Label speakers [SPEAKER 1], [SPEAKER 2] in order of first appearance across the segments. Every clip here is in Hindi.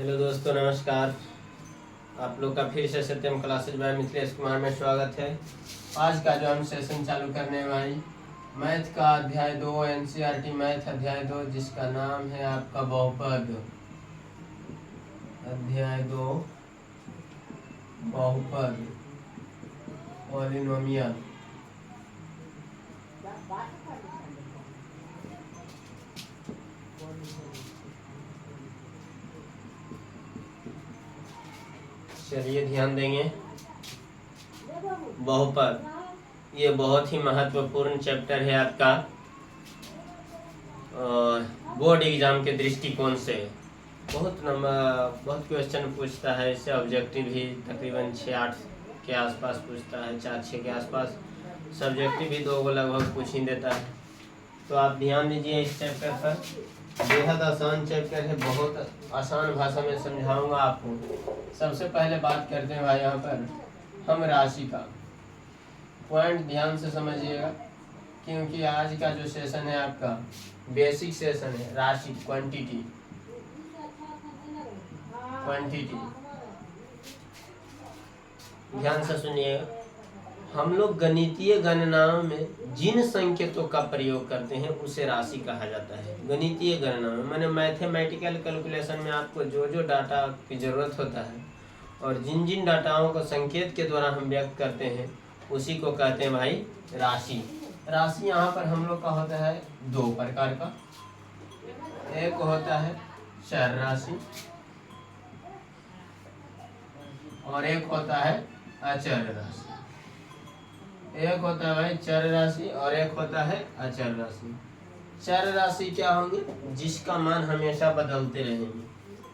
[SPEAKER 1] हेलो दोस्तों, नमस्कार। आप लोग का फिर से सत्यम क्लासेज बाय मिथिलेश कुमार में स्वागत है। आज का जो हम सेशन चालू करने वाली मैथ का अध्याय 2 एनसीईआरटी मैथ अध्याय 2, जिसका नाम है आपका बहुपद। अध्याय 2 बहुपद पॉलिनोमियल। चलिए ध्यान देंगे। बहुपद ये बहुत ही महत्वपूर्ण चैप्टर है आपका, बोर्ड एग्जाम के दृष्टिकोण से। बहुत क्वेश्चन पूछता है इससे। ऑब्जेक्टिव भी तकरीबन 6-8 के आसपास पूछता है, 4-6 के आसपास। सब्जेक्टिव भी 2 को लगभग पूछ ही देता है। तो आप ध्यान दीजिए इस चैप्टर पर। बेहद आसान चैप्टर है, बहुत आसान भाषा में समझाऊंगा आपको। सबसे पहले बात करते हैं भाई यहाँ पर हम राशि का। पॉइंट ध्यान से समझिएगा, क्योंकि आज का जो सेशन है आपका बेसिक सेशन है। राशि क्वांटिटी ध्यान से सुनिएगा। हम लोग गणितीय गणनाओं में जिन संकेतों का प्रयोग करते हैं उसे राशि कहा जाता है। गणितीय गणना में माने मैथमेटिकल कैलकुलेशन में आपको जो जो डाटा की जरूरत होता है और जिन जिन डाटाओं को संकेत के द्वारा हम व्यक्त करते हैं उसी को कहते हैं भाई राशि। राशि यहाँ पर हम लोग का होता है 2 प्रकार का। एक होता है चर राशि और एक होता है अचर राशि। एक होता है भाई चर राशि और एक होता है अचर राशि। चर राशि क्या होंगे? जिसका मान हमेशा बदलते रहेंगे,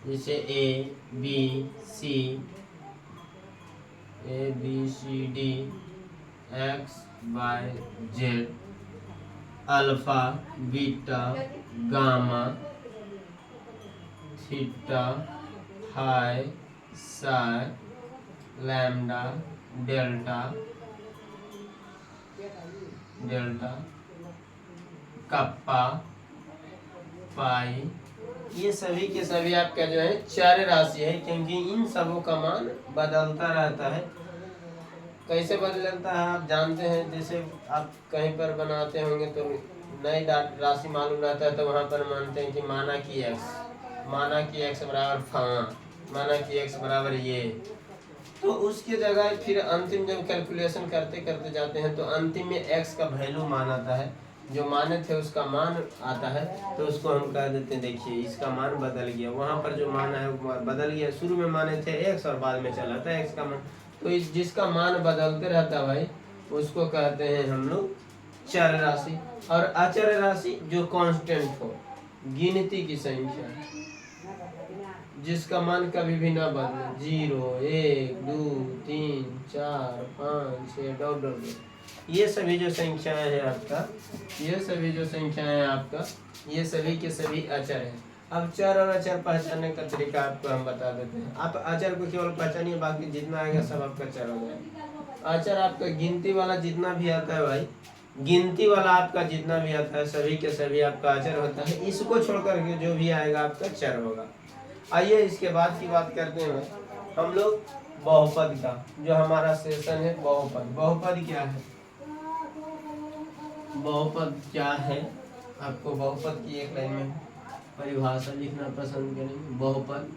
[SPEAKER 1] जैसे A B C D X Y Z, alpha beta gamma theta हाई psi lambda delta kappa pi. ये सभी के सभी आपका जो है चर राशि है, क्योंकि इन सबों का मान बदलता रहता है। कैसे बदलता है आप जानते हैं। जैसे आप कहीं पर बनाते होंगे तो नई राशि मालूम रहता है, तो वहाँ पर मानते हैं कि माना कि एक्स बराबर माना कि एक्स बराबर ये। तो उसकी जगह फिर अंतिम जब कैलकुलेशन करते करते जाते हैं तो अंतिम में एक्स का वैल्यू मान आता है। जो माने थे उसका मान आता है, तो उसको हम कह देते हैं देखिए इसका मान बदल गया। वहाँ पर जो मान है वो बदल गया। शुरू में माने थे एक्स और बाद में चला था एक्स का मान। तो इस जिसका मान बदलते रहता है भाई उसको कहते हैं हम लोग चर राशि। और अचर राशि जो कांस्टेंट हो, गिनती की संख्या, जिसका मान कभी भी ना बदले, 0 1 2 3 4 5 6 डॉट। ये सभी जो संख्याएं हैं आपका, ये सभी के सभी अचर हैं। अब चर और अचर पहचानने का तरीका आपको हम बता देते हैं। आप अचर को केवल पहचानिए, बाकी जितना आएगा सब आपका चर हो जाएगा। अचर आपका गिनती वाला जितना भी आता है भाई, गिनती वाला आपका जितना भी आता है सभी के सभी आपका अचर होता है। इसको छोड़ करके जो भी आएगा आपका चर होगा। आइए इसके बाद की बात करते हैं हम लोग बहुपद का। जो हमारा सेशन है बहुपद क्या है? बहुपद क्या है? आपको बहुपद की एक लाइन में परिभाषा लिखना पसंद करेंगे। बहुपद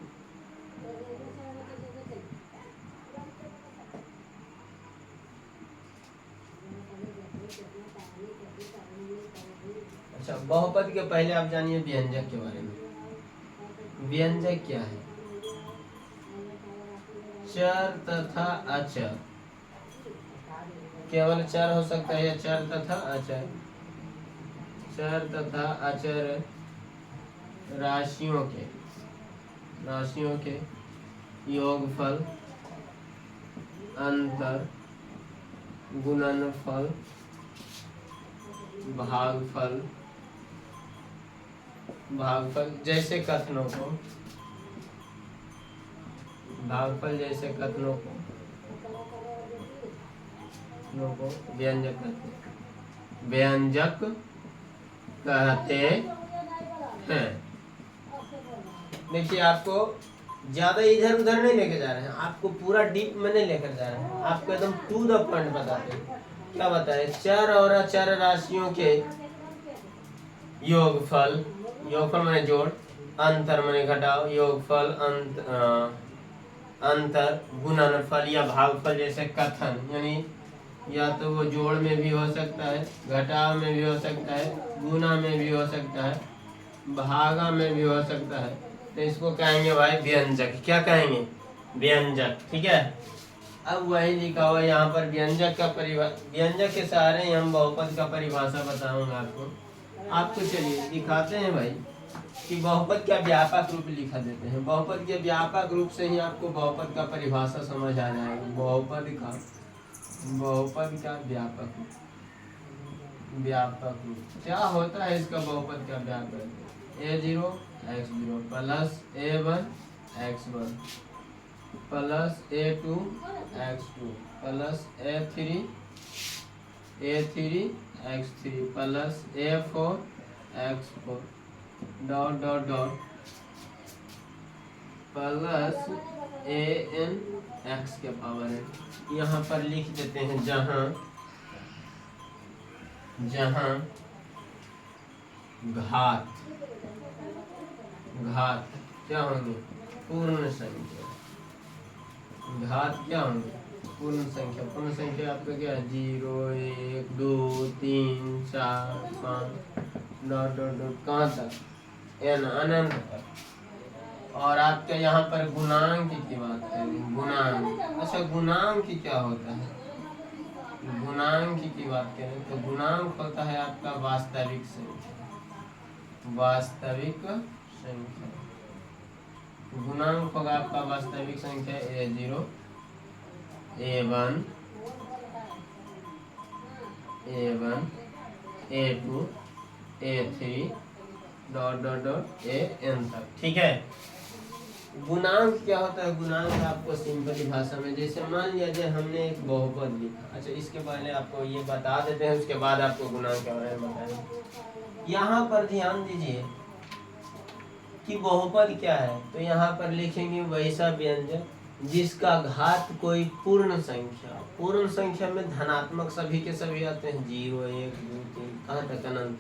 [SPEAKER 1] अच्छा, बहुपद के पहले आप जानिए व्यंजक के बारे में। व्यंजक क्या है? चर तथा अचर। केवल चर हो सकता है या चर तथा अचर। चर तथा अचर राशियों के योगफल, अंतर, गुणनफल, भागफल जैसे कथनों को व्यंजक कहते हैं। देखिए आपको ज्यादा इधर उधर नहीं लेके जा रहे हैं, आपको पूरा डीप में नहीं लेकर जा रहे हैं, आपको एकदम टू द पॉइंट बताते हैं। क्या बताए? चर और अचर राशियों के योगफल, योगफल माने जोड़, अंतर माने घटाव, योगफल अंतर, गुणनफल या भागफल जैसे कथन, यानी या तो वो जोड़ में भी हो सकता है, घटाव में भी हो सकता है, गुना में भी हो सकता है, भागा में भी हो सकता है। तो इसको कहेंगे भाई व्यंजक। क्या कहेंगे? व्यंजक। ठीक है। अब वही लिखा हुआ यहाँ पर व्यंजक का व्यंजक के सहारे ही हम बहुपद का परिभाषा बताऊंगा आपको। चलिए दिखाते हैं भाई कि बहुपद का व्यापक रूप लिखा देते हैं। बहुपद के व्यापक रूप से ही आपको बहुपद का परिभाषा समझ आ जाएगा। बहुपद का व्यापक रूप क्या होता है? इसका बहुपद का व्यापक a0 x0 plus a1 x1 plus a2 x2 plus a3 x3 plus a4 x4 dot dot dot plus an x के पावर है। यहाँ पर लिख देते हैं जहाँ घात क्या होंगे? पूर्ण संख्या। घात क्या होंगे? पूर्ण संख्या। पूर्ण संख्या आपका क्या है? 0 1 2 3 4 5 डॉट डॉट डॉट कहाँ तक? n अनंत तक। और आपके यहाँ पर गुणांक की बात करें। गुणांक। अच्छा, गुणांक क्या होता है? गुणांक की बात करें तो गुणांक होता है आपका वास्तविक संख्या। वास्तविक संख्या गुणांक होगा आपका वास्तविक संख्या a0 a1 a2 a3 dot dot dot an तक। ठीक है। गुणांक क्या होता है? गुणांक आपको सिंपल भाषा में, जैसे मान लिया हमने एक बहुपद लिखा। अच्छा, इसके पहले आपको ये बता देते हैं, उसके बाद आपको गुणांक के बारे में बताएंगे। यहाँ पर ध्यान दीजिए कि बहुपद क्या है। तो यहाँ पर लिखेंगे वैसा व्यंजक जिसका घात कोई पूर्ण संख्या। पूर्ण संख्या में धनात्मक सभी के सभी आते हैं, 0 1 2 3 कहाँ तक अनंत।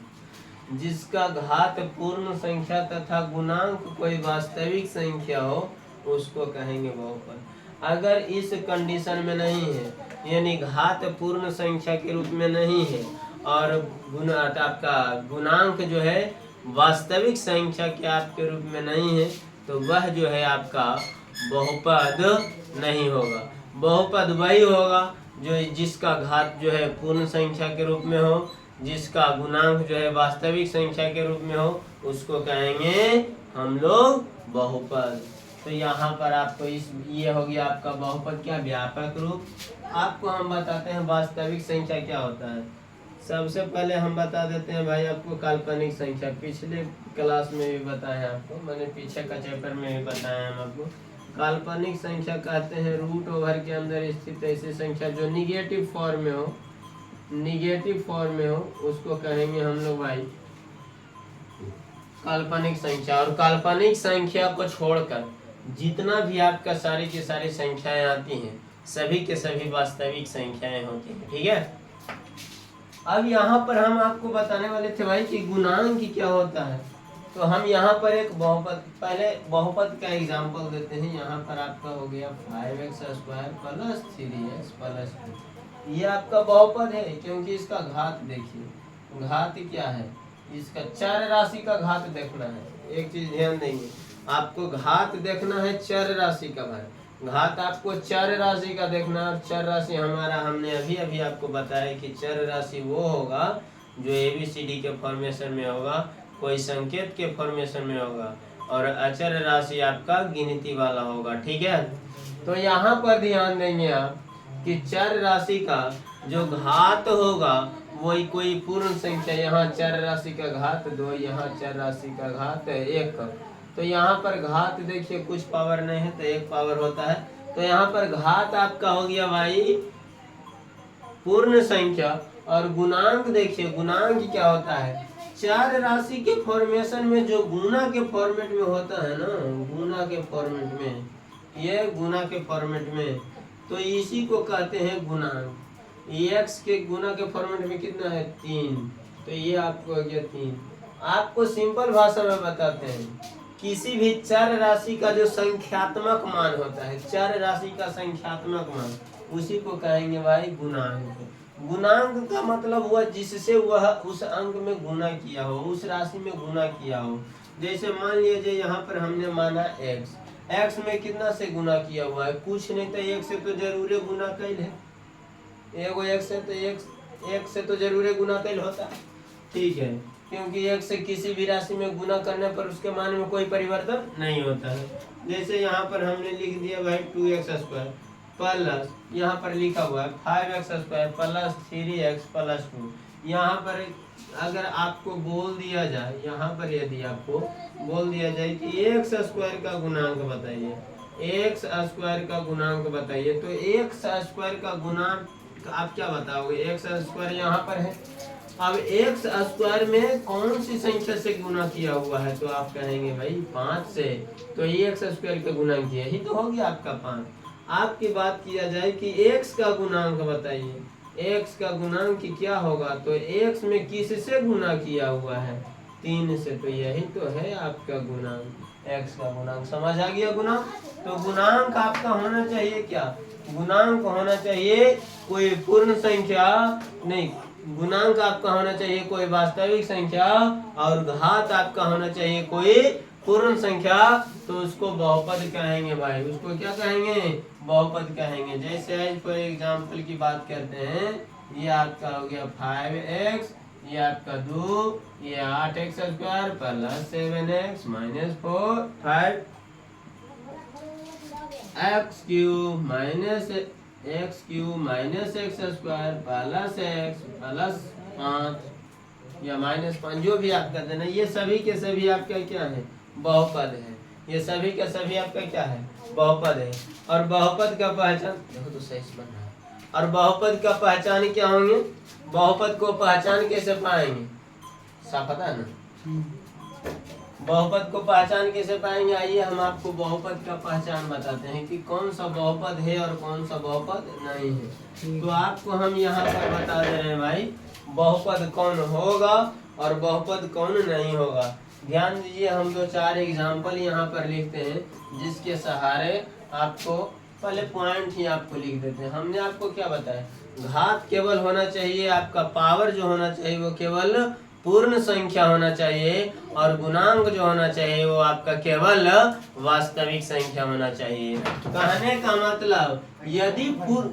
[SPEAKER 1] जिसका घात पूर्ण संख्या तथा गुणांक कोई वास्तविक संख्या हो उसको कहेंगे बहुपद। अगर इस कंडीशन में नहीं है, यानी घात पूर्ण संख्या के रूप में नहीं है और आपका गुणांक जो है वास्तविक संख्या के आपके रूप में नहीं है, तो वह जो है आपका बहुपद नहीं होगा। बहुपद वही होगा जो जिसका घात जो है पूर्ण संख्या के रूप में हो, जिसका गुणांक जो है वास्तविक संख्या के रूप में हो, उसको कहेंगे हम लोग बहुपद। तो यहाँ पर आपको ये हो गया आपका बहुपद क्या? व्यापक रूप। आपको हम बताते हैं वास्तविक संख्या क्या होता है। सबसे पहले हम बता देते हैं भाई आपको काल्पनिक संख्या। पिछले क्लास में भी बताया आपको, मैंने पीछे का चैप्टर में भी बताया हम आपको। काल्पनिक संख्या कहते हैं रूट ओवर के अंदर स्थित ऐसी संख्या जो निगेटिव फॉर्म में हो, उसको कहेंगे हम लोग भाई काल्पनिक संख्या। और काल्पनिक संख्या को छोड़कर जितना भी आपका सारी की सारी संख्याएं आती हैं, सभी के सभी वास्तविक संख्याएं होती हैं। ठीक है। अब यहाँ पर हम आपको बताने वाले थे भाई कि गुणांक क्या होता है। तो हम यहाँ पर एक बहुपद, पहले बहुपद का एग्जांपल देते हैं। यहाँ पर आपका हो गया 5x² प्लस 3x प्लस 2। ये आपका बहुपद है क्योंकि इसका घात देखिए। घात क्या है? इसका चर राशि का घात देखना है। एक चीज ध्यान देंगे, आपको घात देखना है चर राशि का भाई। घात आपको चर राशि का देखना है। चर राशि हमारा हमने अभी अभी आपको बताया कि चर राशि वो होगा जो ABCD के फॉर्मेशन में होगा, कोई संकेत के फॉर्मेशन में होगा, और अचर राशि आपका गिनती वाला होगा। ठीक है। तो यहाँ पर ध्यान देंगे आप कि चर राशि का जो घात होगा वही कोई पूर्ण संख्या। यहाँ चर राशि का घात 2, यहाँ चर राशि का घात 1। तो यहाँ पर घात देखिए कुछ पावर नहीं है तो 1 पावर होता है। तो यहाँ पर घात आपका हो गया भाई पूर्ण संख्या। और गुणांक देखिए, गुणांक क्या होता है? चार राशि के फॉर्मेशन में जो गुना के फॉर्मेट में होता है ना, गुना के फॉर्मेट में, ये गुना के फॉर्मेट में, तो इसी को कहते हैं गुणांक। एक्स के गुना के फॉर्मेट में कितना है 3, तो ये आपको हो गया 3। आपको सिंपल भाषा में बताते हैं, किसी भी चर राशि का जो संख्यात्मक मान होता है, चर राशि का संख्यात्मक मान, उसी को कहेंगे भाई गुणांक। गुणांक का मतलब हुआ जिससे वह उस अंक में गुना किया हो, उस राशि में गुना किया हो। जैसे मान लीजिए यहाँ पर हमने माना x, x में कितना से गुना किया हुआ है, कुछ नहीं, तो एक से तो जरूर गुना कैल है, एगो x है तो x से तो जरूर गुना कैल होता है, ठीक है, क्योंकि x से किसी भी राशि में गुना करने पर उसके मान में कोई परिवर्तन नहीं होता है। जैसे यहाँ पर हमने लिख दिया भाई 2x² प्लस, यहाँ पर लिखा हुआ है 5x² प्लस 3x प्लस 2। यहाँ पर अगर आपको बोल दिया जाए, यहाँ पर यदि आपको बोल दिया जाए कि x² का गुणांक बताइए, x² का गुणांक बताइए, तो x² का गुणांक आप क्या बताओगे, x² यहाँ पर है। अब x² में कौन सी संख्या से गुना किया हुआ है, तो आप कहेंगे भाई 5 से, तो x² का गुणांक यही तो हो गया आपका 5। आपकी बात किया जाए कि x का गुणांक बताइए, x का गुणांक क्या होगा, तो x में किससे गुना किया हुआ है 3 से, तो यही तो है आपका गुणांक, x का गुणांक। समझ आ गया गुणांक। तो गुणांक आपका होना चाहिए क्या, गुणांक होना चाहिए कोई पूर्ण संख्या नहीं, गुणांक आपका होना चाहिए कोई वास्तविक संख्या, और घात आपका होना चाहिए कोई पूर्ण संख्या, तो उसको बहुपद कहेंगे भाई, उसको क्या कहेंगे, बहुपद कहेंगे। जैसे आज फॉर एग्जांपल की बात करते हैं, ये आपका हो गया 5x, ये आपका 2, ये 8x² plus 7x minus 4, 5x³ minus x³ minus x² plus x plus 5 या माइनस 5, जो भी आप करते हैं, ये सभी के सभी आपका क्या है, बहुपद है। ये सभी का सभी आपका क्या है, बहुपद है। और बहुपद का पहचान देखो तो सही से बन रहा है। और बहुपद का पहचान क्या होंगे, बहुपद को पहचान कैसे पाएंगे, सब पता है ना, बहुपद को पहचान कैसे पाएंगे। आइए हम आपको बहुपद का पहचान बताते हैं कि कौन सा बहुपद है और कौन सा बहुपद नहीं है। तो आपको हम यहाँ पर बता दे रहे हैं भाई, बहुपद कौन होगा और बहुपद कौन नहीं होगा। ध्यान दीजिए, हम 2-4 एग्जाम्पल यहाँ पर लिखते हैं, जिसके सहारे आपको पहले पॉइंट ही आपको लिख देते हैं। हमने आपको क्या बताया, घात केवल होना चाहिए, आपका पावर जो होना चाहिए वो केवल पूर्ण संख्या होना चाहिए, और गुणांक जो होना चाहिए वो आपका केवल वास्तविक संख्या होना चाहिए। कहने का मतलब, यदि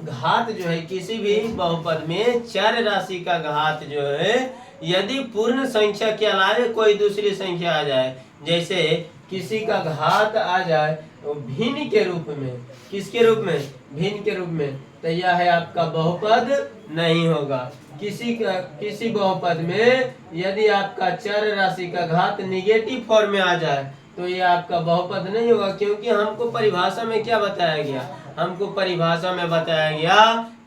[SPEAKER 1] घात जो है किसी भी बहुपद में, चर राशि का घात जो है, यदि पूर्ण संख्या के अलावा कोई दूसरी संख्या आ जाए, जैसे किसी का घात आ जाए तो भिन्न के रूप में, किसके रूप में, भिन्न के रूप में, तो यह है आपका बहुपद नहीं होगा। किसी बहुपद में यदि आपका चर राशि का घात निगेटिव फॉर्म में आ जाए, तो ये आपका बहुपद नहीं होगा, क्योंकि हमको परिभाषा में क्या बताया गया, हमको परिभाषा में बताया गया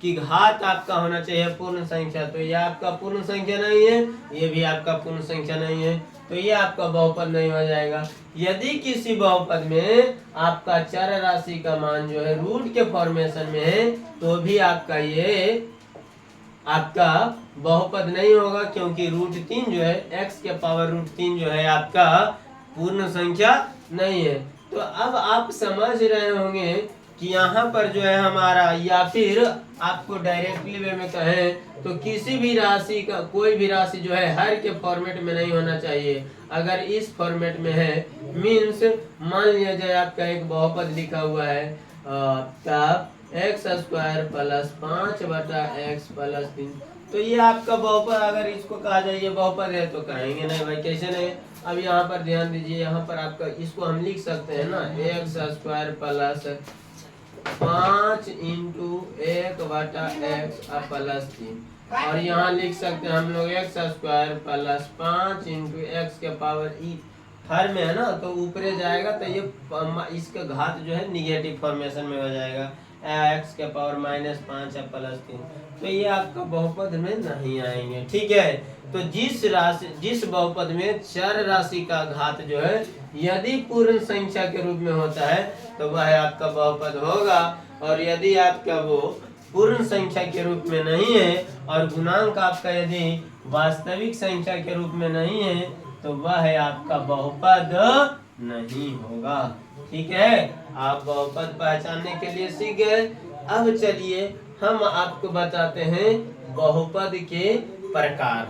[SPEAKER 1] कि घात आपका होना चाहिए पूर्ण संख्या, तो ये आपका पूर्ण संख्या नहीं है, ये भी आपका पूर्ण संख्या नहीं है, तो ये आपका बहुपद नहीं हो जाएगा। यदि किसी बहुपद में आपका चर राशि का मान जो है रूट के फॉर्मेशन में है, तो भी आपका ये आपका बहुपद नहीं होगा, क्योंकि √3 जो है, x के पावर √3 जो है आपका पूर्ण संख्या नहीं है। तो अब आप समझ रहे होंगे कि यहाँ पर जो है हमारा, या फिर आपको डायरेक्टली वे में कहें तो किसी भी राशि का, कोई भी राशि जो है हर के फॉर्मेट में नहीं होना चाहिए। अगर इस फॉर्मेट में है, मीन्स मान लिया जाए आपका एक बहुपद लिखा हुआ है तब x² प्लस 5/x प्लस 3, तो ये आपका बहुपद, अगर इसको कहा जाए ये बहुपद है, तो कहेंगे नहीं भाई, कैसे नहीं। अब यहाँ पर ध्यान दीजिए, यहाँ पर आपका इसको हम लिख सकते हैं ना, x² प्लस 5 × 1/x प्लस 3, और यहाँ लिख सकते हैं हम लोग x² प्लस 5 × x के पावर e, हर में है ना, तो ऊपरे जाएगा तो ये इसका घात जो है निगेटिव फॉर्मेशन में हो जाएगा, x के पावर -5 प्लस 3, तो ये आपका बहुपद में नहीं आएंगे। ठीक है, तो जिस बहुपद में चर राशि का घात जो है यदि पूर्ण संख्या के रूप में होता है तो वह आपका बहुपद होगा, और यदि आपका वो पूर्ण संख्या के रूप में नहीं है और गुणांक आपका यदि वास्तविक संख्या के रूप में नहीं है तो वह आपका बहुपद नहीं होगा। ठीक है, आप बहुपद पहचानने के लिए सीख गए। अब चलिए हम आपको बताते हैं बहुपद के प्रकार।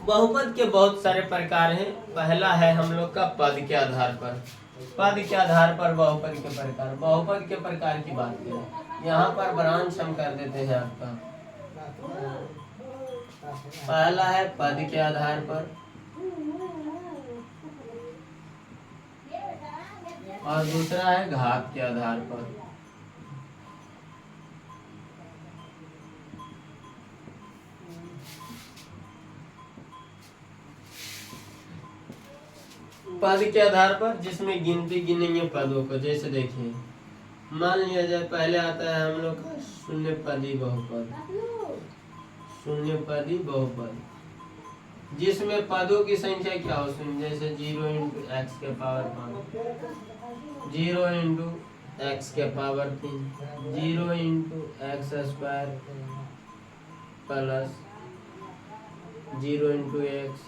[SPEAKER 1] बहुपद के बहुत सारे प्रकार हैं। पहला है हम लोग का पद के आधार पर। पद के आधार पर बहुपद के प्रकार। बहुपद के प्रकार की बात करें, यहाँ पर ब्रांच हम कर देते हैं आपका। पहला है पद के आधार पर, और दूसरा है घात के आधार पर। पद के आधार पर जिसमें गिनती गिनेंगे पदों को। जैसे देखिए, मान लिया जाए पहले आता है हम लोग का शून्य पदी बहुपद। शून्य पदी बहुपद जिसमें पदों की संख्या क्या हो शून्य, जैसे 0 इंटू एक्स के पावर 5, 0 इंटू एक्स के power 3, 0 into x square plus 0 into x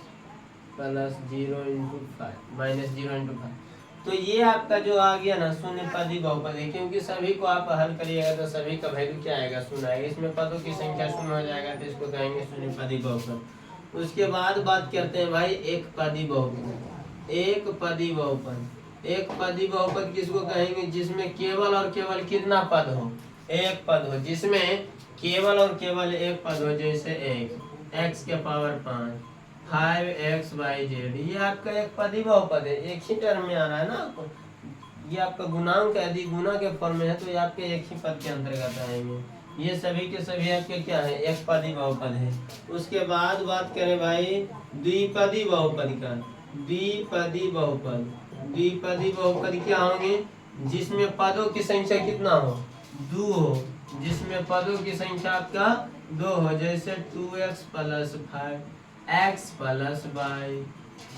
[SPEAKER 1] plus 0 into 5 minus 0 into 5। तो ये आपका जो आ गया ना शून्य पदी बहुपद है, क्योंकि सभी को आप हल करिएगा तो सभी का वैल्यू क्या आएगा, शून्य आएगा। इसमें पदों की संख्या शून्य हो जाएगा तो इसको कहेंगे शून्य पदी बहुपद। उसके बाद बात करते हैं भाई एक पदी बहुपद। एक पदी बहुपद, एक पदी बहुपद किसको कहेंगे, जिसमें केवल और केवल कितना पद हो, एक पद हो, जिसमें केवल और केवल एक पद हो। जैसे एक्स के पावर 5, 5x/z, ये आपका एक पदी बहुपद है, एक ही टर्म में आ रहा है ना आपको। ये आपका गुणांक यदि गुना के फॉर्म में है तो ये आपके एक ही पद के अंतर्गत आएंगे। ये सभी के सभी आपके क्या है, एक पदी बहुपद है। उसके बाद बात करें भाई द्विपदी बहुपद का। द्विपदी बहुपद, द्विपदी बहुपद क्या होंगे, जिसमें पदों की संख्या कितना हो, 2 हो, जिसमें पदों की संख्या आपका 2 हो। जैसे 2x plus 5x plus y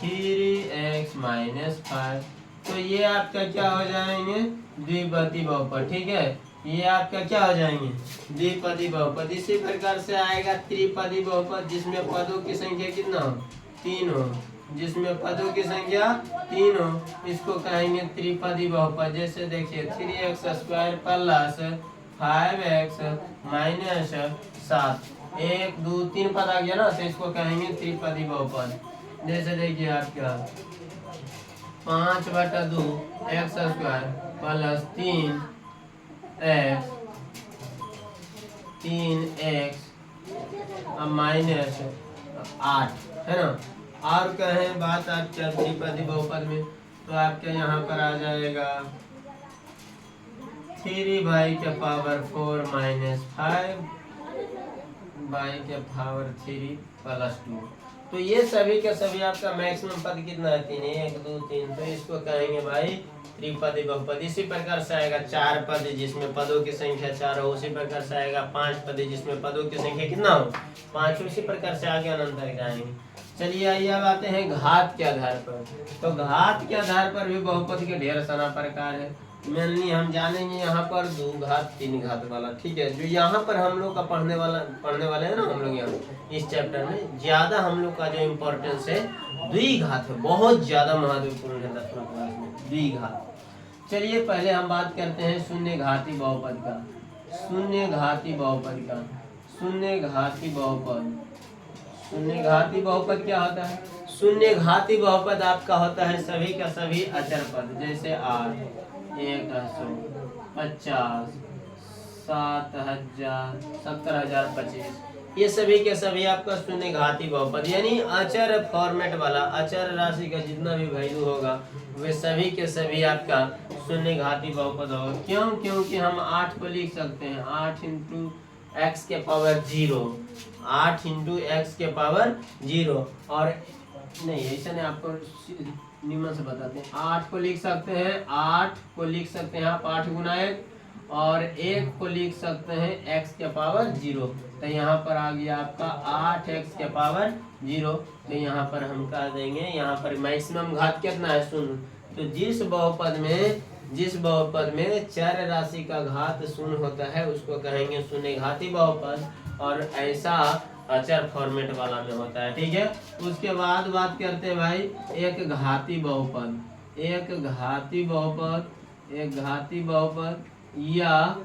[SPEAKER 1] 3x minus 5। तो ये आपका क्या हो जाएंगे, द्विपदी बहुपद। ठीक है, ये आपका क्या हो जाएंगे, द्विपदी बहुपद। इसी प्रकार से आएगा त्रिपदी बहुपद, जिसमें पदों की संख्या कितना हो, 3 हो, जिसमें पदों की संख्या 3 हो, इसको कहेंगे त्रिपदी बहुपद। जैसे देखिए 3x square plus 5x minus 7, 1 2 3 पद आ गया ना, तो इसको कहेंगे त्रिपदी बहुपद। जैसे देखिए आपका 5/2 x square plus 3x minus 8 है ना। और कहें बात आपके त्रिपदी बहुपद में, तो आपके यहाँ पर आ जाएगा 3 के पावर 4 माइनस 5 के पावर 3 प्लस 2। तो ये सभी के सभी आपका मैक्सिमम पद कितना है, 3, 1 2 3। तो इसको कहेंगे भाई त्रिपदी बहुपद। इसी प्रकार से आएगा 4 पद जिसमें पदों की संख्या 4 हो। उसी प्रकार से आएगा 5 पद जिसमें पदों की संख्या कितना हो, 5। इसी प्रकार से आगे अनंत तक जाएंगे। चलिए आइए अब आते हैं घात के आधार पर। तो घात के आधार पर भी बहुपद के ढेर सारा प्रकार है। मेनली हम जानेंगे यहाँ पर 2 घात 3 घात वाला। ठीक है, जो यहाँ पर हम लोग का पढ़ने वाले हैं ना, हम लोग यहाँ इस चैप्टर में ज्यादा हम लोग का जो इम्पोर्टेंस है द्विघात है, बहुत ज्यादा महत्वपूर्ण है 10वीं क्लास में द्विघात। चलिए पहले हम बात करते हैं शून्य घाती बहुपद का। शून्य घाती बहुपद का, शून्य घाती बहुपद। शून्य घाती बहुपद क्या होता है, शून्य घाती बहुपद आपका होता है सभी का सभी अचर पद। जैसे 8, 150, 7000, 70,025, ये सभी के सभी आपका शून्य घाती बहुपद, यानी अचर फॉर्मेट वाला, अचर राशि का जितना भी वैल्यू होगा वे सभी के सभी आपका शून्य घाती बहुपद होगा। क्यों, क्योंकि हम 8 को लिख सकते हैं 8 इंटू एक्स के पावर 0, 8 इंटू एक्स के पावर 0। और नहीं ऐसा नहीं, आपको निम्न से बताते हैं। 8 को लिख सकते हैं, 8 को लिख सकते हैं आप 8 गुना 1, और एक को लिख सकते हैं x के पावर 0। तो यहाँ पर आ गया आपका 8x के पावर 0। तो यहाँ पर हम कह देंगे, यहाँ पर मैक्सिमम घात कितना है? शून्य। तो जिस बहुपद में चर राशि का घात शून्य होता है उसको कहेंगे शून्य घाती बहुपद, और ऐसा अचर फॉर्मेट वाला में होता है। ठीक है, उसके बाद बात करते हैं भाई एक घाती बहुपद या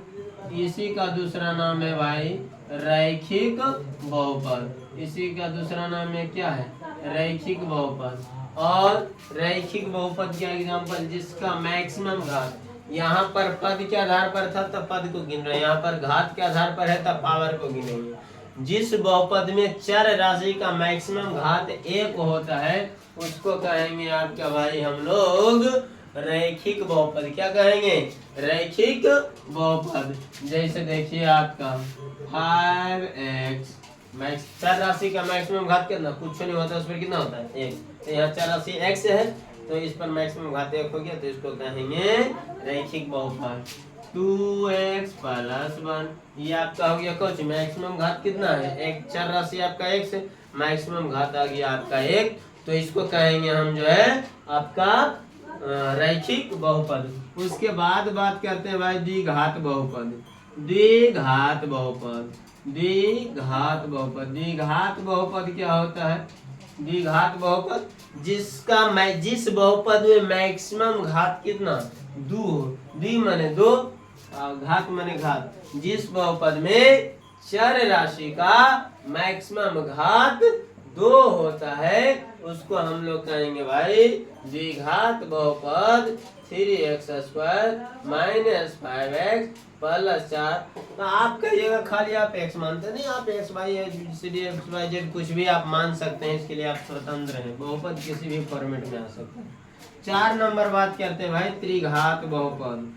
[SPEAKER 1] इसी का दूसरा नाम है भाई रैखिक बहुपद। इसी का दूसरा नाम है क्या है? रैखिक बहुपद। और रैखिक बहुपद का एग्जांपल जिसका मैक्सिमम घात यहाँ पर पद के आधार पर था तब पद को गिन रहे हैं, यहाँ पर घात के आधार पर है तब पावर को गिनेंगे। जिस बहुपद में चर राशि का मैक्सिमम घात 1 होता है उसको कहेंगे आपका भाई हम लोग रैखिक बहुपद। क्या कहेंगे? रैखिक बहुपद। जैसे देखिए आपका 5x चर राशि का मैक्सिमम घात कितना? कुछ नहीं होता, उस पर कितना होता है? 1। तो यहाँ चर राशि x है तो इस पर मैक्सिमम घात 1 हो गया, तो इसको कहेंगे रैखिक बहुपद। 2x + 1 ये आपका हो गया कुछ मैक्सिमम घात कितना है? एक चर राशि आपका x है, मैक्सिमम घात आ गया आपका 1, तो इसको कहेंगे हम जो है आपका रैखिक बहुपद। उसके बाद बात करते हैं भाई द्विघात बहुपद। द्विघात बहुपद क्या होता है? द्विघात बहुपद जिस बहुपद में मैक्सिमम घात कितना? 2। द्वि माने 2, घात माने घात। जिस बहुपद में चर राशि का मैक्सिमम घात 2 होता है उसको हम लोग कहेंगे भाई द्विघात बहुपद। 3x² - 5x + 4। तो आप कहिएगा खाली आप x मानते नहीं, आप x y x y z कुछ भी आप मान सकते हैं, इसके लिए आप स्वतंत्र हैं। बहुपद किसी भी फॉर्मेट में आ सकता है। 4 नंबर बात करते हैं भाई त्रिघात बहुपद।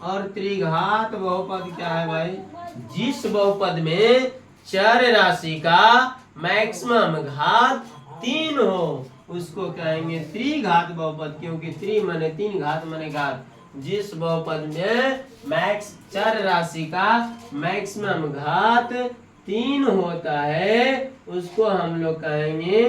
[SPEAKER 1] और त्रिघात बहुपद क्या है भाई? जिस बहुपद में चर राशि का मैक्सिमम घात 3 हो उसको कहेंगे त्रिघात बहुपद, क्योंकि त्रि माने 3, घात माने घात। जिस बहुपद में चर राशि का मैक्सिमम घात 3 होता है उसको हम लोग कहेंगे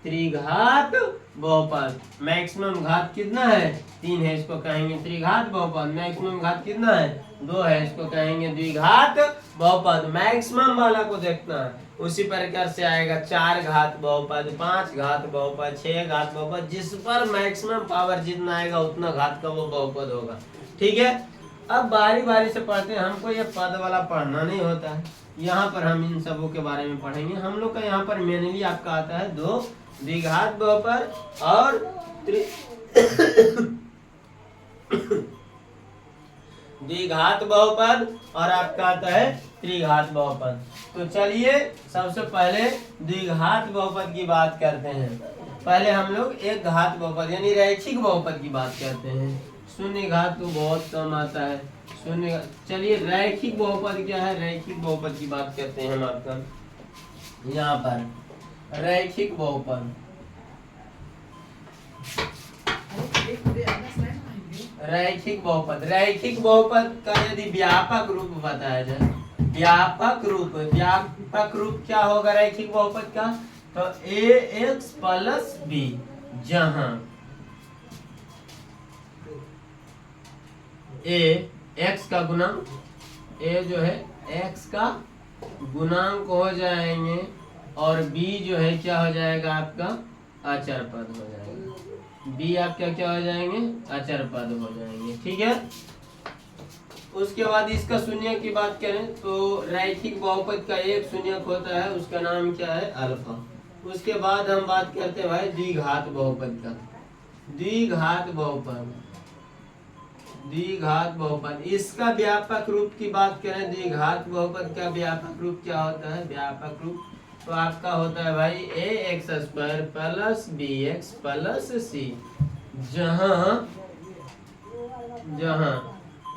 [SPEAKER 1] त्रिघात बहुपद। मैक्सिमम घात कितना है? 3 है, इसको कहेंगे त्रिघात बहुपद। मैक्सिमम घात कितना है? 2 है, इसको कहेंगे द्विघात बहुपद। मैक्सिमम वाला को देखना है। उसी प्रकार से आएगा 4 घात बहुपद, 5 घात बहुपद, 6 घात बहुपद। जिस पर मैक्सिमम पावर जितना आएगा उतना घात का वो बहुपद होगा। ठीक है, अब बारी बारी से पढ़ते हैं। हमको ये पद वाला पढ़ना नहीं होता है, यहाँ पर हम इन सबों के बारे में पढ़ेंगे। हम लोग का यहाँ पर मेनली आपका आता है 2 द्विघात बहुपद और द्विघात बहुपद और आपका आता है त्रिघात बहुपद। तो चलिए सबसे पहले द्विघात बहुपद की बात करते हैं। पहले हम लोग एक घात बहुपद यानी रैखिक बहुपद की बात करते हैं। शून्य घात तो बहुत कम आता है, शून्य। चलिए रैखिक बहुपद क्या है? रैखिक बहुपद की बात करते हैं हम आपका यहाँ पर। रैखिक बहुपद रैखिक बहुपद का यदि व्यापक रूप बताया जाए, व्यापक रूप क्या होगा रैखिक बहुपद का? तो ax + b, जहां a x का गुणांक, a जो है x का गुणांक हो जाएंगे और b जो है क्या हो जाएगा आपका? अचर पद हो जाएगा। b आपका क्या हो जाएंगे? अचर पद हो जाएंगे। ठीक है, उसके बाद इसका शून्य की बात करें तो रैखिक बहुपद का एक शून्यक होता है, उसका नाम क्या है? अल्फा। उसके बाद हम बात करते हैं भाई द्विघात बहुपद का। द्विघात बहुपद इसका व्यापक रूप की बात करें, द्विघात बहुपद का व्यापक रूप क्या होता है? व्यापक रूप तो आपका होता है भाई ax² + bx + c, जहां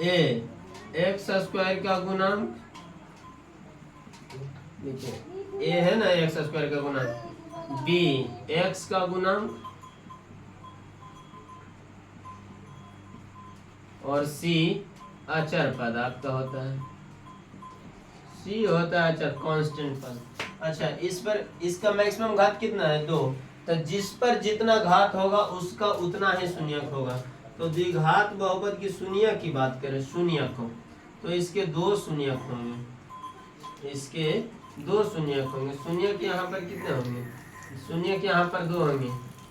[SPEAKER 1] a x² का गुणांक, देखिए a है ना x² का गुणांक, b x का गुणांक और सी अचर पद आपका होता है। सी होता है अचर कांस्टेंट पद। अच्छा, इस पर इसका मैक्सिमम घात कितना है 2, तो जिस पर जितना घात होगा उसका उतना ही शून्यक होगा। तो द्विघात बहुपद की शून्यक की बात करें, शून्यक हो तो इसके 2 शून्यक होंगे, इसके 2 शून्यक होंगे। शून्यक यहाँ पर कितने होंगे, शून्यक यहाँ पर 2 होंगे,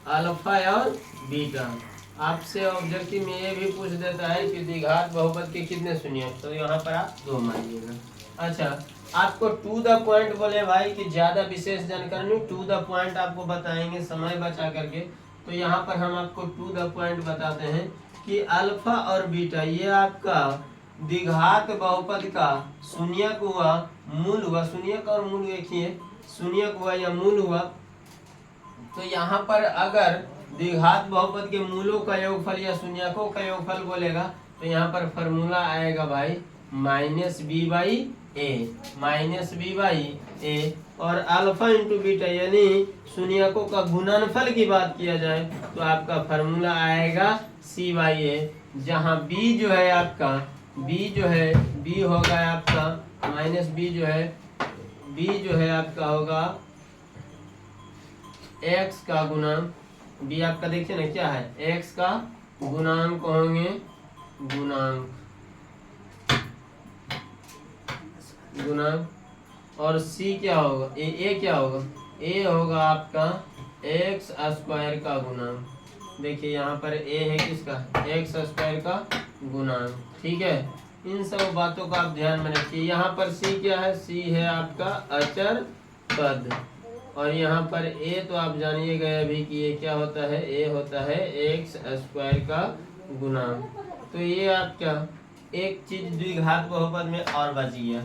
[SPEAKER 1] अल्फा और बीटा। आपसे ऑब्जेक्टिव में ये भी पूछ देता है कि द्विघात बहुपद के कितने शून्यक, तो यहाँ पर आप 2 मानिएगा। अच्छा, आपको टू द पॉइंट बोले भाई कि ज्यादा विशेष जानकारी नहीं, टू द पॉइंट आपको बताएंगे समय बचा करके। तो यहाँ पर हम आपको टू द पॉइंट बताते हैं कि अल्फा और बीटा ये आपका द्विघात बहुपद का शून्यक हुआ, मूल हुआ। शून्यक और मूल एक ही है, शून्यक हुआ या मूल हुआ। तो यहाँ पर अगर द्विघात बहुपद के मूलों का योगफल या शून्यकों का योगफल बोलेगा तो यहाँ पर फॉर्मूला आएगा भाई माइनस बी बाई ए। और अल्फा इंटू बीटा यानी शून्यकों का गुणनफल की बात किया जाए तो आपका फॉर्मूला आएगा सी बाई ए, जहाँ बी जो है आपका बी होगा आपका माइनस बी जो है आपका होगा एक्स का गुणांक। बी आपका देखिए ना क्या है, एक्स का गुणांक होंगे, गुणांक। और सी क्या होगा, ए क्या होगा, ए होगा आपका एक्स स्क्वायर का गुणांक। देखिए यहाँ पर ए है किसका, एक्स स्क्वायर का गुणांक। ठीक है, इन सब बातों का आप ध्यान में रखिए। यहाँ पर सी क्या है, सी है आपका अचर पद। और यहाँ पर ए तो आप जानिए गए अभी कि ये क्या होता है, ए होता है एक्स स्क्वायर का गुणांक। तो ये आपका एक चीज द्विघात बहुपद में और बच गया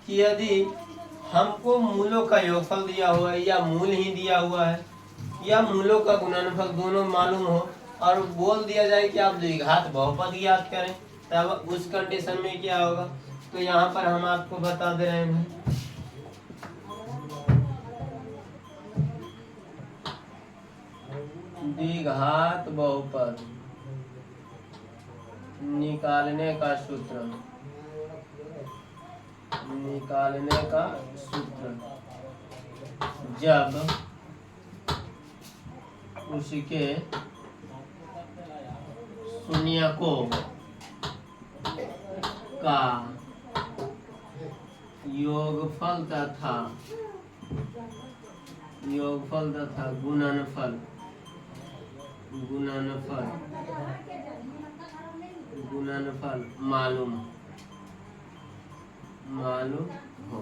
[SPEAKER 1] कि यदि हमको मूलों का योगफल दिया हुआ है या मूल ही दिया हुआ है या मूलों का गुणनफल दोनों मालूम हो और बोल दिया जाए कि आप द्विघात बहुपद याद करें, तब उस कंडीशन में क्या होगा। तो यहाँ पर हम आपको बता दे रहे हैं द्विघात बहुपद निकालने का सूत्र, जब उसके शून्यकों का योगफल तथा गुणनफल मालूम हो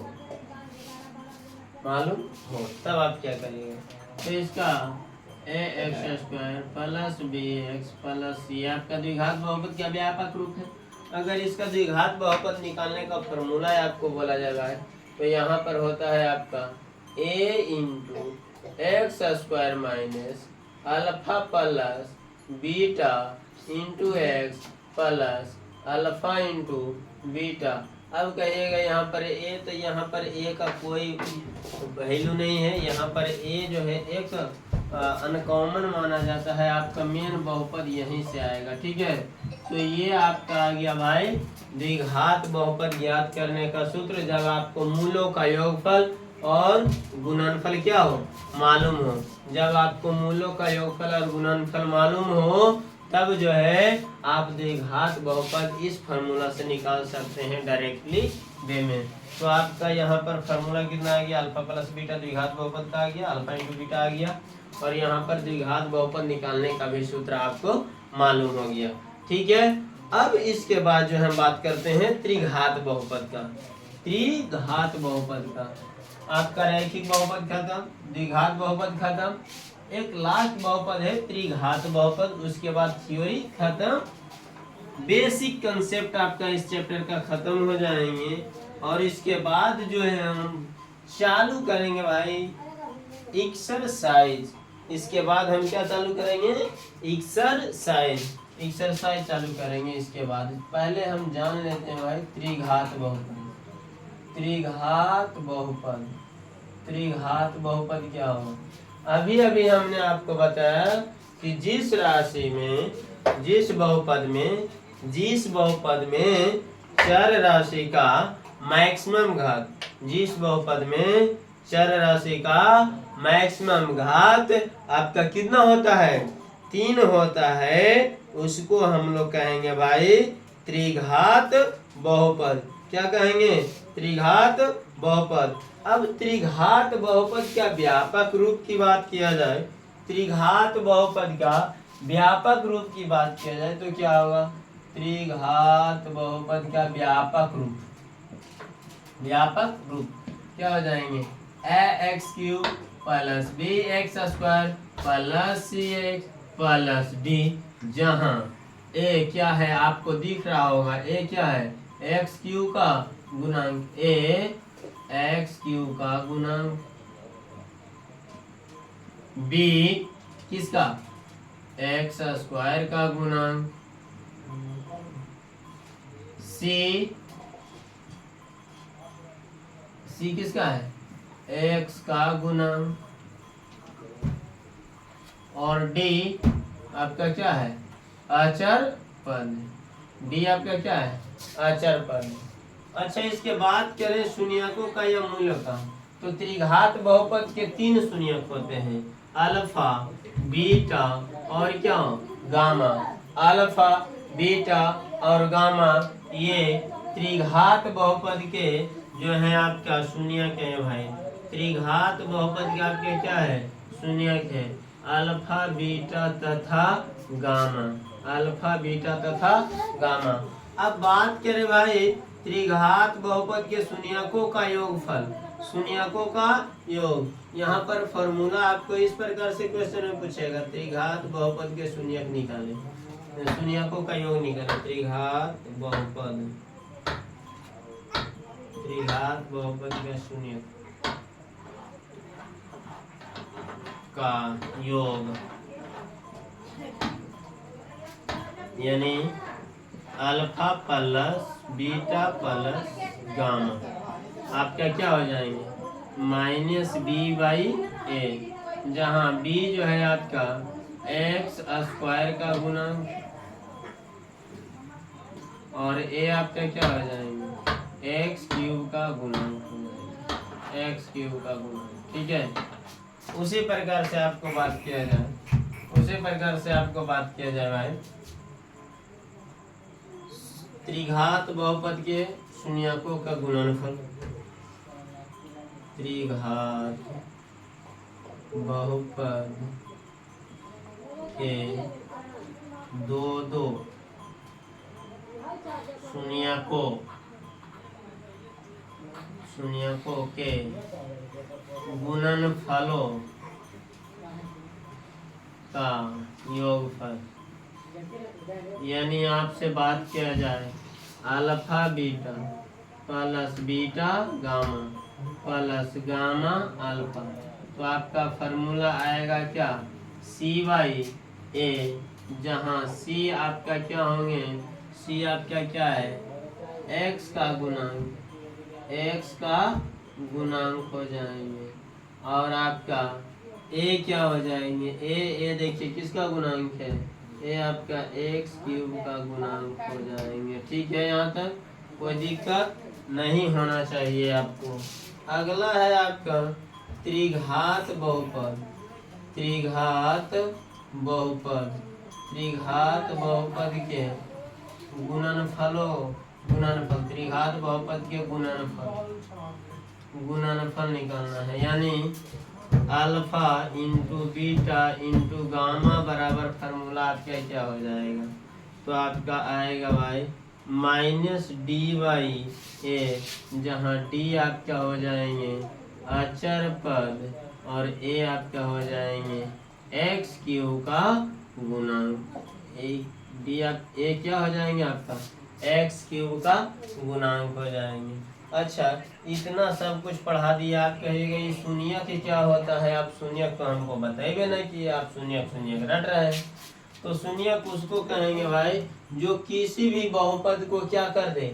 [SPEAKER 1] तब आप क्या करिएगा। तो इसका a x square plus b x plus c आपका द्विघात बहुपद का व्यापक रूप है। अगर इसका द्विघात बहुपद निकालने का फॉर्मूला आपको बोला जाएगा है तो यहाँ पर होता है आपका a into x square minus alpha plus beta into x plus alpha into beta. अब कहिएगा यहाँ पर ए, तो यहाँ पर ए का कोई वैल्यू नहीं है। यहाँ पर ए जो है एक अनकॉमन माना जाता है, आपका मेन बहुपद यहीं से आएगा। ठीक है, तो ये आपका आ गया भाई द्विघात बहुपद ज्ञात करने का सूत्र, जब आपको मूलों का योगफल और गुणनफल क्या हो मालूम हो। जब आपको मूलों का योगफल और गुणनफल मालूम हो तब जो है आप द्विघात बहुपद इस फार्मूला से निकाल सकते हैं डायरेक्टली वे में। तो आपका यहाँ पर फार्मूला कितना आ गया, अल्फा प्लस बीटा द्विघात बहुपद का आ गया, अल्फा इंटू बीटा आ गया। और यहाँ पर द्विघात बहुपद निकालने का भी सूत्र आपको मालूम हो गया। ठीक है, अब इसके बाद जो हम बात करते हैं त्रिघात बहुपद का। त्रिघात बहुपद का आपका रैखिक बहुपद खत्म, द्विघात बहुपद खत्म, एक लास्ट बहुपद है त्रिघात बहुपद, उसके बाद थ्योरी खत्म। बेसिक कंसेप्ट आपका इस चैप्टर का खत्म हो जाएंगे और इसके बाद जो है हम चालू करेंगे भाई एक्सरसाइज। इसके बाद हम क्या चालू करेंगे, एक्सरसाइज चालू करेंगे। इसके बाद पहले हम जान लेते हैं भाई त्रिघात बहुपद क्या होगा। अभी हमने आपको बताया कि जिस राशि में जिस बहुपद में जिस बहुपद में चर राशि का मैक्सिमम घात, जिस बहुपद में चर राशि का मैक्सिमम घात आपका कितना होता है, 3 होता है, उसको हम लोग कहेंगे भाई त्रिघात बहुपद। क्या कहेंगे, त्रिघात बहुपद। अब त्रिघात बहुपद का व्यापक रूप की बात किया जाए, त्रिघात बहुपद का व्यापक रूप की बात किया जाए तो क्या होगा, त्रिघात बहुपद का व्यापक रूप, व्यापक रूप क्या हो जाएंगे, ax³ plus bx² plus cx plus d, जहां a क्या है आपको दिख रहा होगा, a क्या है, x³ का गुणांक, a x³ का गुणांक, b किसका, x² का गुणांक, c किसका है, x का गुणांक, और d आपका क्या है, अचर पद, d आपका क्या है, अचर पद। अच्छा, इसके बाद करें शून्यकों का या मूल्य का, तो त्रिघात बहुपद के 3 शून्यक होते हैं, अल्फा, बीटा और क्या, गामा। अल्फा, बीटा और गामा ये त्रिघात बहुपद के जो है आपका शून्यक है भाई। त्रिघात बहुपद के आपके क्या है, शून्यक है, अल्फा, बीटा तथा गामा, अल्फा, बीटा तथा गामा। अब बात करें भाई त्रिघात बहुपद के शून्यकों का योगफल, शून्यकों का योग। यहाँ पर फॉर्मूला आपको इस प्रकार से क्वेश्चन में पूछेगा, त्रिघात बहुपद के शून्यक निकालें, शून्यकों का योग निकालें, त्रिघात बहुपद, त्रिघात बहुपद के शून्यक का योग, यानी alpha plus beta plus gamma आपका क्या हो जाएंगे, -b/a, जहाँ b जो है आपका x² का गुणांक और a आपका क्या हो जाएंगे, x³ का गुणांक हो जाएगा, x³ का गुणांक। ठीक है, उसी प्रकार से आपको बात किया जाए, उसी प्रकार से आपको बात किया जाए भाई त्रिघात बहुपद के शून्यकों का गुणनफल, त्रिघात बहुपद के दो शून्यकों के गुणनफलों का योगफल, यानी आपसे बात किया जाए alpha beta plus beta gamma plus gamma alpha, तो आपका फॉर्मूला आएगा क्या, c/a, जहाँ c आपका क्या होंगे, c आपका क्या है, x का गुणांक, x का गुणांक हो जाएंगे, और आपका a क्या हो जाएंगे, a देखिए किसका गुणांक है, a आपका x³ का गुणांक हो जाएंगे। ठीक है, यहाँ तक कोई दिक्कत नहीं होना चाहिए आपको। अगला है आपका त्रिघात बहुपद, त्रिघात बहुपद, त्रिघात बहुपद के गुणनफलों, गुणनफल, त्रिघात बहुपद के गुणनफल निकालना है, यानी alpha into beta into gamma बराबर फार्मूला आपका क्या हो जाएगा, तो आपका आएगा भाई -d/a, जहाँ d आपका हो जाएंगे अचर पद और a आपका हो जाएंगे x³ का गुणांक, d आप a क्या हो जाएंगे आपका x³ का गुणांक हो जाएंगे। अच्छा, इतना सब कुछ पढ़ा दिया, आप कहिएगा ये शून्यक क्या होता है, आप शून्यक तो हमको बताइए ना कि आप शून्यक रट रहे हैं। तो शून्यक उसको कहेंगे भाई जो किसी भी बहुपद को क्या कर दे,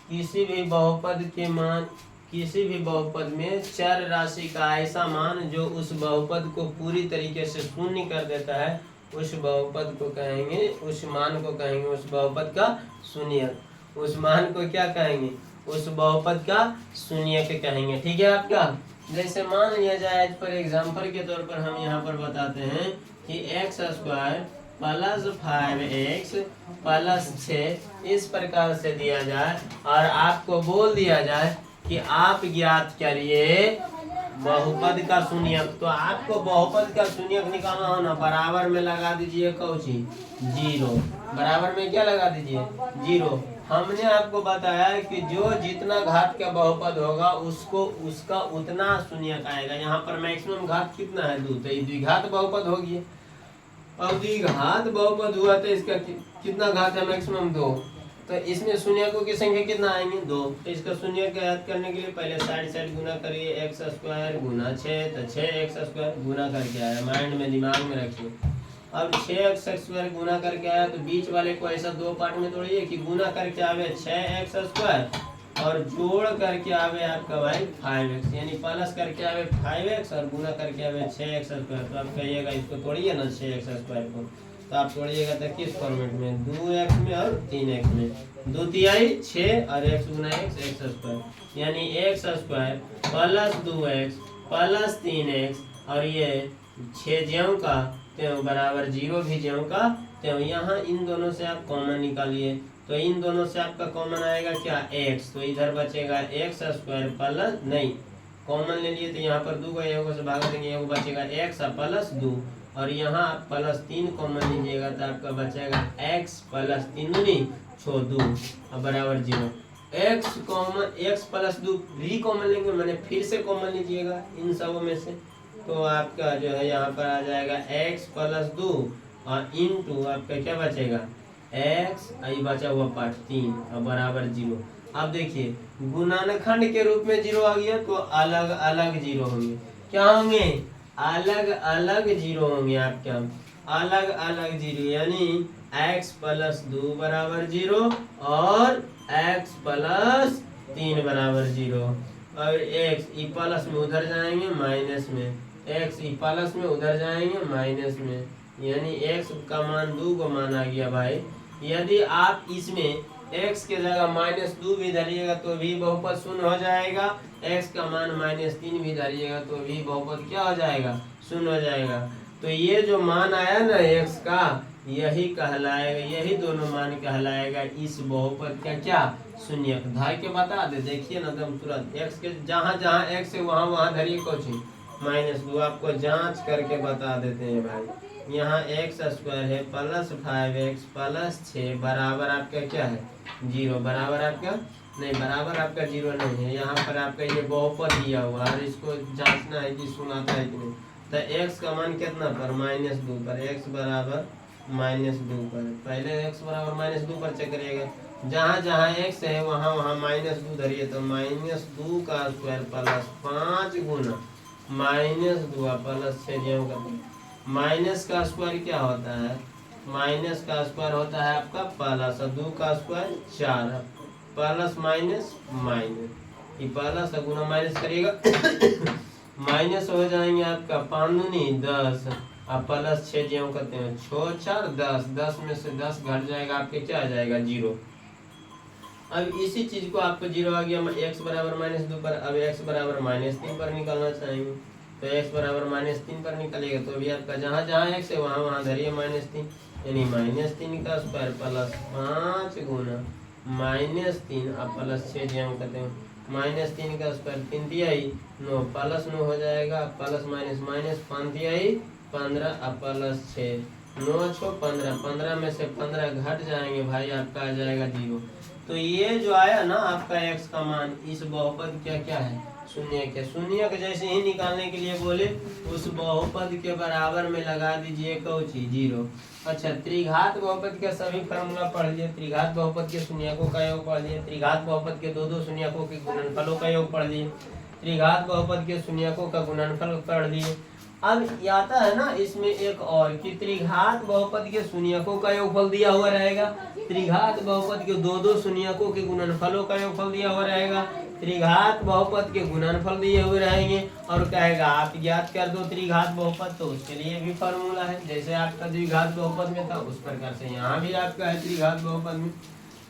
[SPEAKER 1] किसी भी बहुपद के मान, किसी भी बहुपद में चर राशि का ऐसा मान जो उस बहुपद को पूरी तरीके से शून्य कर देता है, उस बहुपद को कहेंगे, उस मान को कहेंगे उस बहुपद का शून्यक। उस मान को क्या कहेंगे? उस बहुपद का शून्यक कहेंगे। ठीक है आपका। जैसे मान लिया जाए फॉर एग्जाम्पल के तौर पर हम यहाँ पर बताते हैं कि x square plus 5x plus 6 इस प्रकार से दिया जाए और आपको बोल दिया जाए कि आप ज्ञात करिए बहुपद का शून्यक। तो आपको बहुपद का शून्यक निकालना हो ना, बराबर में लगा दीजिए कौची 0। बराबर में क्या लगा दीजिए 0। हमने आपको बताया कि जो जितना घात का बहुपद होगा उसको उसका उतना शून्यक आएगा। यहाँ पर मैक्सिमम घात कितना है 2, तो ये द्विघात बहुपद होगी। अब द्विघात बहुपद हुआ तो इसका कितना घात है मैक्सिमम 2, तो इसमें शून्यकों की संख्या कितना आएंगे 2। तो इसका शून्यक याद करने के लिए पहले साइड गुना करिए, एक्स स्क्वायर गुना 6, तो 6x स्क्वायर गुना करके आया, माइंड में दिमाग में रखिए। अब 6x स्क्वायर गुना करके आया तो बीच वाले को ऐसा 2 पार्ट में तोड़िए कि गुना करके आवे 6x स्क्वायर और जोड़ करके आवे आपका भाई 5x, यानी प्लस करके आवे 5x और गुना करके आवे 6x स्क्वायर। तो आप कहिएगा इसको तोड़िए ना 6x स्क्वायर को, तो आप तोड़िएगा तो किस फॉर्मेट में 2x में और 3x में, 2 तिहाई 6 और x गुना x स्क्वायर, यानी x square plus 2x plus 3x और ये 6 ज्यों का त्यों बराबर 0 भी ज्यों का त्यों। यहाँ इन दोनों से आप कॉमन निकालिए, तो इन दोनों से आपका कॉमन आएगा क्या x, तो इधर बचेगा x स्क्वायर प्लस नहीं कॉमन ले लिए तो यहाँ पर 2 का एगो से भाग देंगे, एगो बचेगा x प्लस 2 और यहाँ आप प्लस 3 कॉमन लीजिएगा तो आपका बचेगा x प्लस 3 दूनी 2 और बराबर 0। x कॉमन x प्लस 2 भी कॉमन लेंगे, मैंने फिर से कॉमन लीजिएगा इन सबों में से, तो आपका जो है यहाँ पर आ जाएगा x प्लस 2 और इनटू आपका क्या बचेगा x, आई बचा हुआ पार्ट 3 और बराबर 0। अब देखिए गुणनखंड के रूप में 0 आ गया तो अलग अलग 0 होंगे। क्या होंगे? अलग अलग 0 होंगे आपके, अलग अलग 0, यानी x प्लस 2 बराबर 0 और x प्लस 3 बराबर 0 और x ई प्लस में उधर जाएंगे माइनस में, x ई प्लस में उधर जाएंगे माइनस में, यानी x का मान 2 को माना गया भाई। यदि आप इसमें x के जगह -2 भी धरिएगा तो भी बहुपद शून्य हो जाएगा, x का मान -3 भी धरिएगा तो भी बहुपद क्या हो जाएगा शून्य हो जाएगा। तो ये जो मान आया ना x का, यही कहलाएगा, यही दोनों मान कहलाएगा इस बहुपद का क्या शून्यक। धाय के बता दे, देखिए ना एकदम तुरंत x के जहाँ जहाँ x है वहाँ वहाँ धरिए कुछ -2, आपको जांच करके बता देते हैं भाई। यहाँ x स्क्वायर है प्लस 5x प्लस 6 बराबर आपका क्या है 0, बराबर आपका नहीं, बराबर आपका 0 नहीं है। यहाँ पर आपका ये बहुपद दिया हुआ है, इसको जांचना है कि सुनाता है कि नहीं। तो x का मान कितना पर -2 पर, x बराबर -2 पर, पहले x बराबर -2 पर चेक करिएगा, जहाँ जहाँ x है वहाँ वहाँ -2 धरिए, तो -2 का स्क्वायर प्लस 5 गुना -2 प्लस 6 ज्यों का। माइनस का स्क्वायर क्या होता है? माइनस का स्क्वायर होता है आपका प्लस, 2 का स्क्वायर 4, प्लस माइनस माइनस, ये प्लस गुना माइनस करिएगा माइनस हो जाएंगे आपका 5 दूनी 10 और प्लस 6 ज्यों करते हैं 6 4 10, 10 में से 10 घट जाएगा आपके क्या आ जाएगा 0। अब इसी चीज को आपको 0 आ गया x बराबर -2 पर, अब x बराबर -3 पर निकालना चाहेंगे तो x बराबर -3 पर निकलेगा, तो अभी आपका जहाँ जहाँ x है वहाँ वहाँ धरिए -3, यानी -3 का स्क्वायर प्लस 5 गुना -3 और प्लस 6 ज्यों करते हैं -3 का स्क्वायर 3 तिहाई 9 प्लस 9 हो जाएगा, प्लस माइनस माइनस 5 तिहाई 15 और प्लस 6 9 6 15, 15 में से 15 घट जाएंगे भाई, आपका आ जाएगा 0। तो ये जो आया ना आपका x का मान, इस बहुपद क्या क्या है शून्यक है। शून्यक जैसे ही निकालने के लिए बोले उस बहुपद के बराबर में लगा दीजिए कौची 0। अच्छा, त्रिघात बहुपद का सभी फार्मूला पढ़ लिए, त्रिघात बहुपद के शून्यकों का योग पढ़ लिए, त्रिघात बहुपद के दो शून्यकों के गुणनफलों का योग पढ़ लिए, त्रिघात बहुपद के शून्यकों का गुणनफल पढ़ लिए। अब आता है ना इसमें एक और कि त्रिघात बहुपद के शून्यकों का योगफल दिया हुआ रहेगा, त्रिघात बहुपद के दो शून्यकों के गुणनफलों का योगफल दिया हुआ रहेगा, त्रिघात बहुपद के गुणनफल दिए हुए रहेंगे और कहेगा आप ज्ञात कर दो त्रिघात बहुपद, तो उसके लिए भी फॉर्मूला है। जैसे आपका द्विघात बहुपद में था उस प्रकार से यहाँ भी आपका है त्रिघात बहुपद में।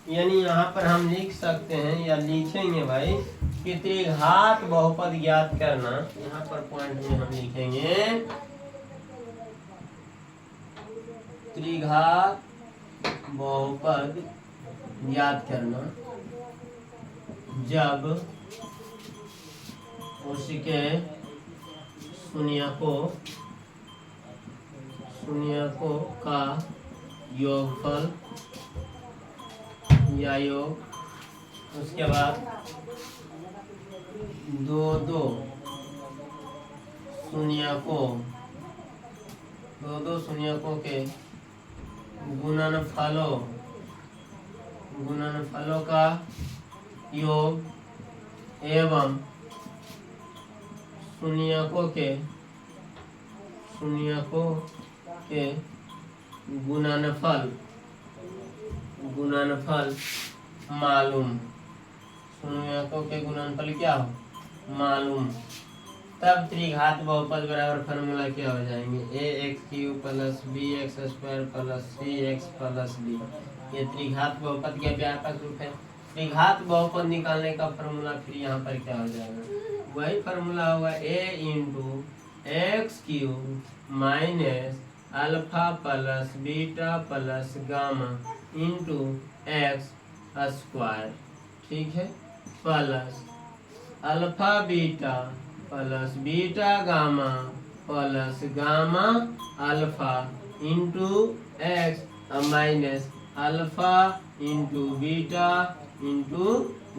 [SPEAKER 1] यानी यहाँ पर हम लिख सकते हैं या लिखेंगे भाई कि त्रिघात बहुपद ज्ञात करना, यहाँ पर पॉइंट में हम लिखेंगे त्रिघात बहुपद ज्ञात करना जब उसके शून्यकों का योगफल या योग, उसके बाद दो शून्यकों के गुणनफलों का योग एवं शून्यकों के गुणनफल मालूम, शून्यकों के गुणनफल क्या हो मालूम, तब त्रिघात बहुपद बराबर फॉर्मूला क्या हो जाएंगे ax³ plus bx² plus cx plus d। ये त्रिघात बहुपद के व्यापक रूप है। त्रिघात बहुपद निकालने का फॉर्मूला फिर यहाँ पर क्या हो जाएगा, वही फॉर्मूला होगा a into x³ minus alpha plus beta plus gamma into x², ठीक है, plus alpha beta plus beta gamma plus gamma alpha into x minus alpha into beta into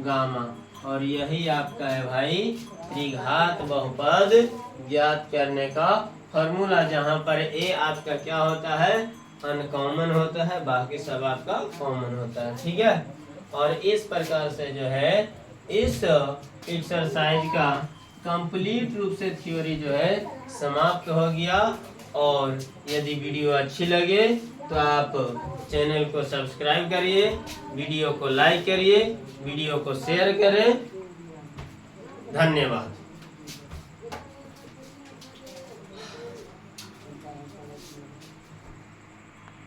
[SPEAKER 1] gamma. और यही आपका है भाई त्रिघात बहुपद ज्ञात करने का फॉर्मूला, जहाँ पर a आपका क्या होता है अनकॉमन होता है, बाकी सब आपका कॉमन होता है, ठीक है। और इस प्रकार से जो है इस एक्सरसाइज का कंप्लीट रूप से थ्योरी जो है समाप्त हो गया। और यदि वीडियो अच्छी लगे तो आप चैनल को सब्सक्राइब करिए, वीडियो को लाइक करिए, वीडियो को शेयर करें। धन्यवाद।